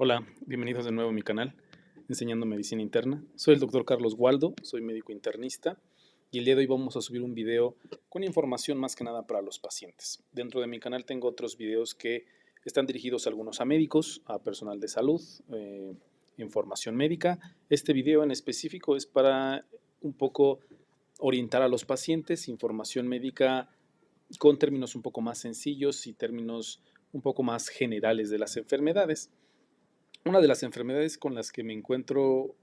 Hola, bienvenidos de nuevo a mi canal, Enseñando Medicina Interna. Soy el doctor Carlos Waldo, soy médico internista y el día de hoy vamos a subir un video con información más que nada para los pacientes. Dentro de mi canal tengo otros videos que están dirigidos algunos a médicos, a personal de salud, información médica. Este video en específico es para un poco orientar a los pacientes, información médica con términos un poco más sencillos y términos un poco más generales de las enfermedades. Una de las enfermedades con las que me encuentro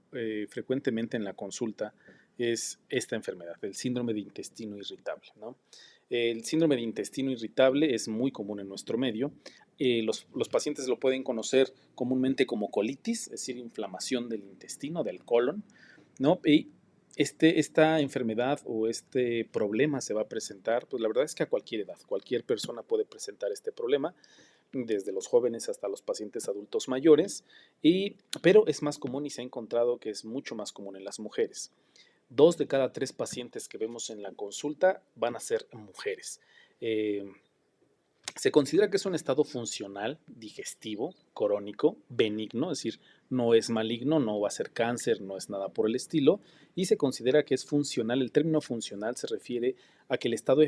frecuentemente en la consulta es esta enfermedad, el síndrome de intestino irritable, ¿no? El síndrome de intestino irritable es muy común en nuestro medio. Los pacientes lo pueden conocer comúnmente como colitis, es decir, inflamación del intestino, del colon, ¿no? Y esta enfermedad o este problema se va a presentar, pues la verdad es que a cualquier edad, cualquier persona puede presentar este problema desde los jóvenes hasta los pacientes adultos mayores, pero es más común y se ha encontrado que es mucho más común en las mujeres. 2 de cada 3 pacientes que vemos en la consulta van a ser mujeres. Eh, Se considera que es un estado funcional, digestivo, crónico, benigno, es decir, no es maligno, no va a ser cáncer, no es nada por el estilo, y se considera que es funcional. El término funcional se refiere a que el estado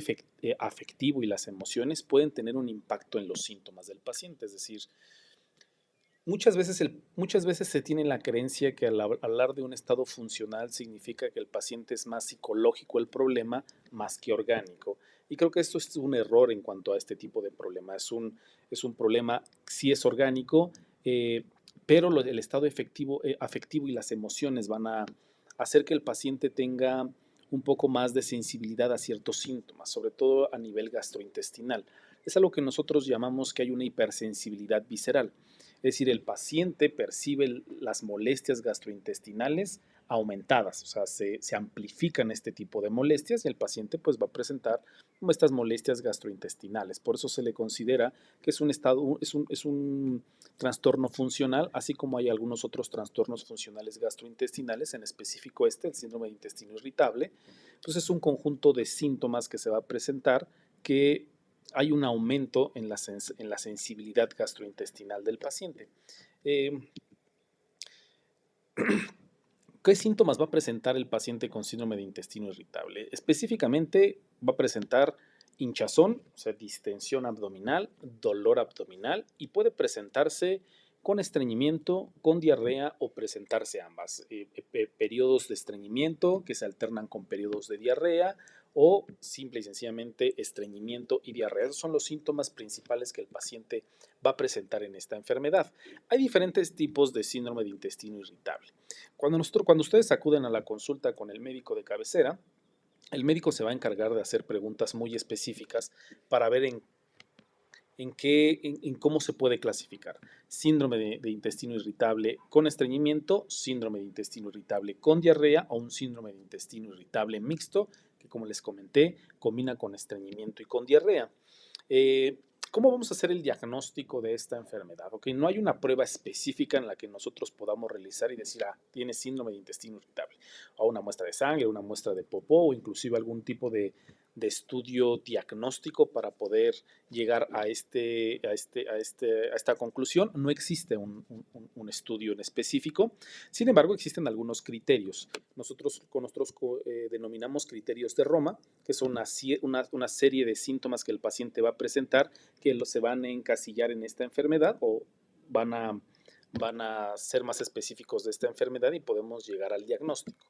afectivo y las emociones pueden tener un impacto en los síntomas del paciente, es decir, muchas veces se tiene la creencia que al hablar de un estado funcional significa que el paciente es más psicológico el problema más que orgánico. Y creo que esto es un error en cuanto a este tipo de problema. Es un problema, sí es orgánico, pero el estado afectivo y las emociones van a hacer que el paciente tenga un poco más de sensibilidad a ciertos síntomas, sobre todo a nivel gastrointestinal. Es algo que nosotros llamamos que hay una hipersensibilidad visceral. Es decir, el paciente percibe las molestias gastrointestinales aumentadas, o sea, se amplifican este tipo de molestias y el paciente pues va a presentar como estas molestias gastrointestinales. Por eso se le considera que es un estado, es un trastorno funcional, así como hay algunos otros trastornos funcionales gastrointestinales, en específico el síndrome de intestino irritable. Entonces es un conjunto de síntomas que se va a presentar que hay un aumento en la sensibilidad gastrointestinal del paciente. Eh, ¿Qué síntomas va a presentar el paciente con síndrome de intestino irritable? Específicamente va a presentar hinchazón, o sea, distensión abdominal, dolor abdominal y puede presentarse con estreñimiento, con diarrea o presentarse ambas. Periodos de estreñimiento que se alternan con periodos de diarrea o simple y sencillamente estreñimiento y diarrea. Esos son los síntomas principales que el paciente va a presentar en esta enfermedad. Hay diferentes tipos de síndrome de intestino irritable. Cuando ustedes acuden a la consulta con el médico de cabecera, el médico se va a encargar de hacer preguntas muy específicas para ver en cómo se puede clasificar. Síndrome de intestino irritable con estreñimiento, síndrome de intestino irritable con diarrea o un síndrome de intestino irritable mixto, que como les comenté, combina con estreñimiento y con diarrea. Eh, ¿Cómo vamos a hacer el diagnóstico de esta enfermedad? Okay, no hay una prueba específica en la que nosotros podamos realizar y decir, tiene síndrome de intestino irritable, o una muestra de sangre, una muestra de popó, o inclusive algún tipo de estudio diagnóstico para poder llegar a esta conclusión. No existe un estudio en específico, sin embargo existen algunos criterios. Nosotros denominamos criterios de Roma, que son una serie de síntomas que el paciente va a presentar que se van a encasillar en esta enfermedad o van a, van a ser más específicos de esta enfermedad y podemos llegar al diagnóstico.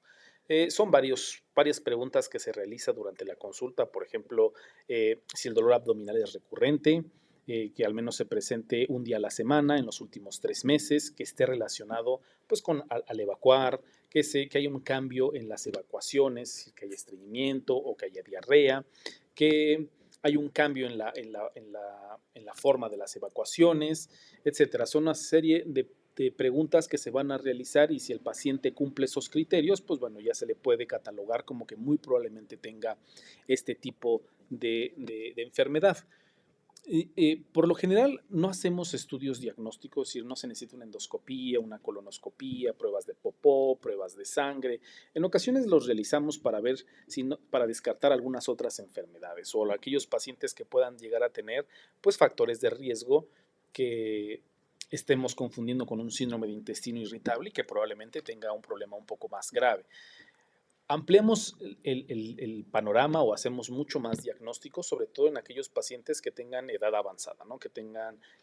Son varias preguntas que se realiza durante la consulta, por ejemplo, si el dolor abdominal es recurrente, que al menos se presente un día a la semana en los últimos 3 meses, que esté relacionado pues, al evacuar, que haya un cambio en las evacuaciones, que haya estreñimiento o que haya diarrea, que hay un cambio en la forma de las evacuaciones, etcétera. Son una serie de preguntas que se van a realizar y si el paciente cumple esos criterios, pues bueno, ya se le puede catalogar como que muy probablemente tenga este tipo de enfermedad. Por lo general no hacemos estudios diagnósticos, es decir, no se necesita una endoscopía, una colonoscopía, pruebas de popó, pruebas de sangre. En ocasiones los realizamos para ver, para descartar algunas otras enfermedades o aquellos pacientes que puedan llegar a tener pues factores de riesgo que, estemos confundiendo con un síndrome de intestino irritable y que probablemente tenga un problema un poco más grave. Ampliamos el panorama o hacemos mucho más diagnósticos, sobre todo en aquellos pacientes que tengan edad avanzada, ¿no? Que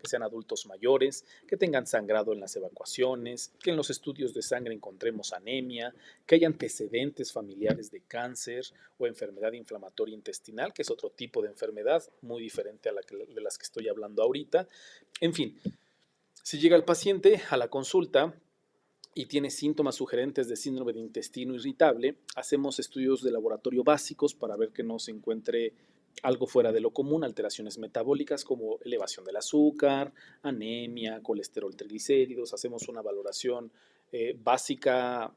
sean adultos mayores, que tengan sangrado en las evacuaciones, que en los estudios de sangre encontremos anemia, que haya antecedentes familiares de cáncer o enfermedad inflamatoria intestinal, que es otro tipo de enfermedad muy diferente a de las que estoy hablando ahorita. En fin, si llega el paciente a la consulta y tiene síntomas sugerentes de síndrome de intestino irritable, hacemos estudios de laboratorio básicos para ver que no se encuentre algo fuera de lo común, alteraciones metabólicas como elevación del azúcar, anemia, colesterol, triglicéridos. Hacemos una valoración básica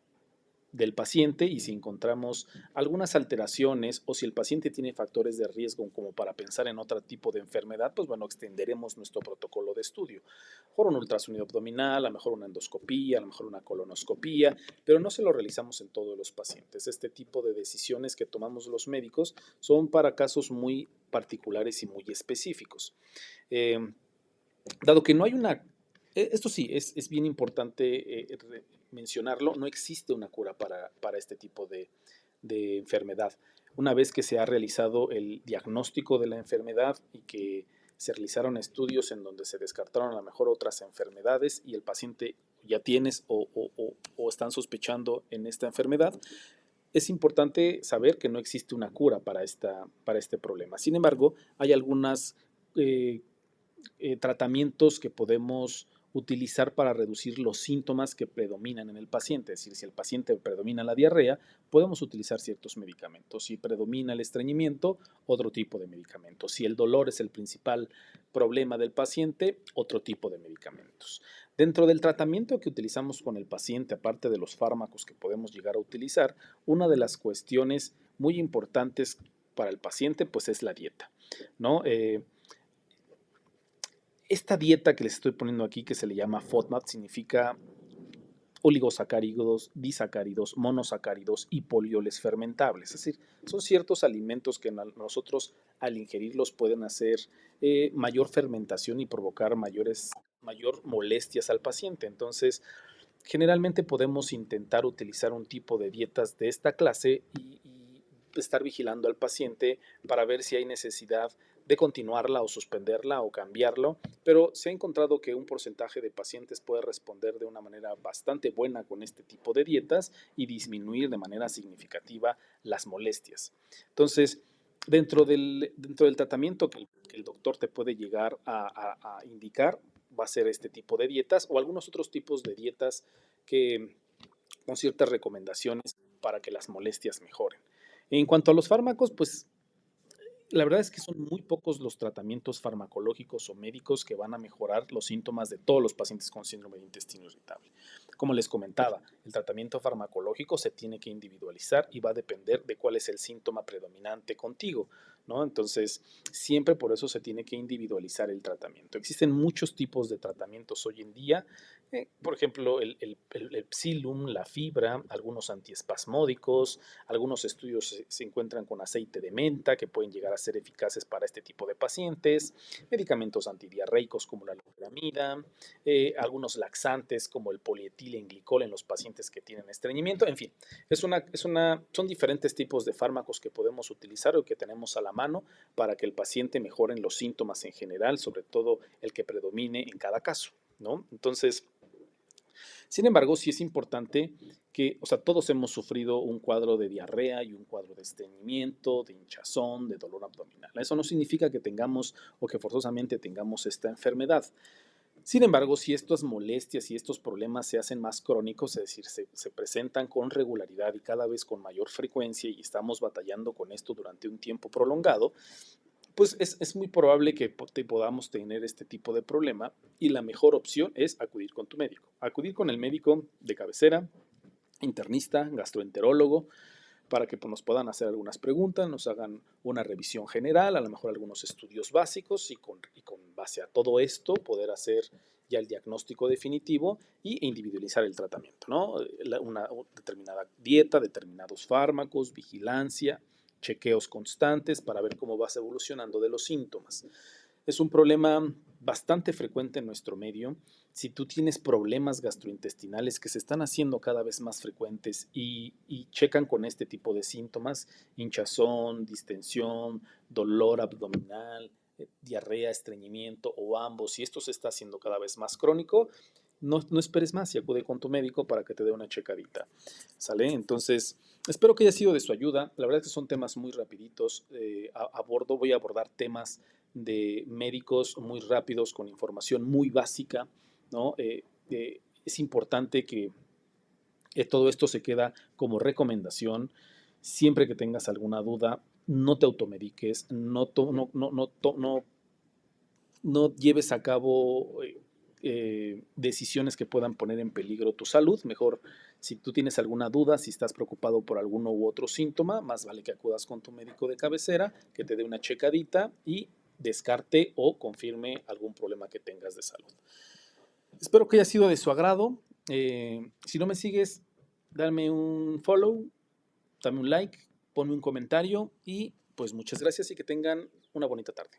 del paciente y si encontramos algunas alteraciones o si el paciente tiene factores de riesgo como para pensar en otro tipo de enfermedad, pues bueno, extenderemos nuestro protocolo de estudio. A lo mejor un ultrasonido abdominal, a lo mejor una endoscopía, a lo mejor una colonoscopía, pero no se lo realizamos en todos los pacientes. Este tipo de decisiones que tomamos los médicos son para casos muy particulares y muy específicos. Eh, Dado que no hay una, esto sí, es bien importante mencionarlo, no existe una cura para este tipo de enfermedad. Una vez que se ha realizado el diagnóstico de la enfermedad y que se realizaron estudios en donde se descartaron a lo mejor otras enfermedades y el paciente ya tienes o están sospechando en esta enfermedad, es importante saber que no existe una cura para este problema. Sin embargo, hay algunas eh, tratamientos que podemos utilizar para reducir los síntomas que predominan en el paciente. Es decir, si el paciente predomina la diarrea, podemos utilizar ciertos medicamentos. Si predomina el estreñimiento, otro tipo de medicamentos. Si el dolor es el principal problema del paciente, otro tipo de medicamentos. Dentro del tratamiento que utilizamos con el paciente, aparte de los fármacos que podemos llegar a utilizar, una de las cuestiones muy importantes para el paciente pues es la dieta, ¿no? Esta dieta que les estoy poniendo aquí, que se le llama FODMAP, significa oligosacáridos, disacáridos, monosacáridos y polioles fermentables. Es decir, son ciertos alimentos que nosotros al ingerirlos pueden hacer mayor fermentación y provocar mayor molestias al paciente. Entonces, generalmente podemos intentar utilizar un tipo de dietas de esta clase y estar vigilando al paciente para ver si hay necesidad de continuarla o suspenderla o cambiarlo, pero se ha encontrado que un porcentaje de pacientes puede responder de una manera bastante buena con este tipo de dietas y disminuir de manera significativa las molestias. Entonces, dentro del tratamiento que el doctor te puede llegar a indicar, va a ser este tipo de dietas o algunos otros tipos de dietas que con ciertas recomendaciones para que las molestias mejoren. En cuanto a los fármacos, pues la verdad es que son muy pocos los tratamientos farmacológicos o médicos que van a mejorar los síntomas de todos los pacientes con síndrome de intestino irritable. Como les comentaba, el tratamiento farmacológico se tiene que individualizar y va a depender de cuál es el síntoma predominante contigo, ¿no? Entonces, siempre por eso se tiene que individualizar el tratamiento. Existen muchos tipos de tratamientos hoy en día, por ejemplo, el Psyllium, la fibra, algunos antiespasmódicos, algunos estudios se encuentran con aceite de menta que pueden llegar a ser eficaces para este tipo de pacientes, medicamentos antidiarreicos como la loperamida, algunos laxantes como el polietilenglicol en los pacientes que tienen estreñimiento, en fin, son diferentes tipos de fármacos que podemos utilizar o que tenemos a la mano para que el paciente mejore los síntomas en general, sobre todo el que predomine en cada caso, ¿no? Entonces, sin embargo, sí es importante que, o sea, todos hemos sufrido un cuadro de diarrea y un cuadro de estreñimiento, de hinchazón, de dolor abdominal. Eso no significa que tengamos o que forzosamente tengamos esta enfermedad. Sin embargo, si estas molestias y estos problemas se hacen más crónicos, es decir, se presentan con regularidad y cada vez con mayor frecuencia y estamos batallando con esto durante un tiempo prolongado, pues es muy probable que podamos tener este tipo de problema y la mejor opción es acudir con tu médico. Acudir con el médico de cabecera, internista, gastroenterólogo, para que pues, nos puedan hacer algunas preguntas, nos hagan una revisión general, a lo mejor algunos estudios básicos y con base a todo esto poder hacer ya el diagnóstico definitivo y individualizar el tratamiento, ¿no? Una determinada dieta, determinados fármacos, vigilancia, chequeos constantes para ver cómo vas evolucionando de los síntomas. Es un problema bastante frecuente en nuestro medio Si tú tienes problemas gastrointestinales que se están haciendo cada vez más frecuentes y checan con este tipo de síntomas, hinchazón, distensión, dolor abdominal, diarrea, estreñimiento o ambos, si esto se está haciendo cada vez más crónico, no esperes más y acude con tu médico para que te dé una checadita. ¿Sale? Entonces, espero que haya sido de su ayuda. La verdad es que son temas muy rapiditos. Voy a abordar temas de médicos muy rápidos con información muy básica, ¿no? Es importante que todo esto se queda como recomendación. Siempre que tengas alguna duda, no te automediques, no lleves a cabo decisiones que puedan poner en peligro tu salud. Mejor, si tú tienes alguna duda, si estás preocupado por alguno u otro síntoma, más vale que acudas con tu médico de cabecera, que te dé una checadita y descarte o confirme algún problema que tengas de salud. Espero que haya sido de su agrado. Si no me sigues, dame un follow, dame un like, ponme un comentario y pues muchas gracias y que tengan una bonita tarde.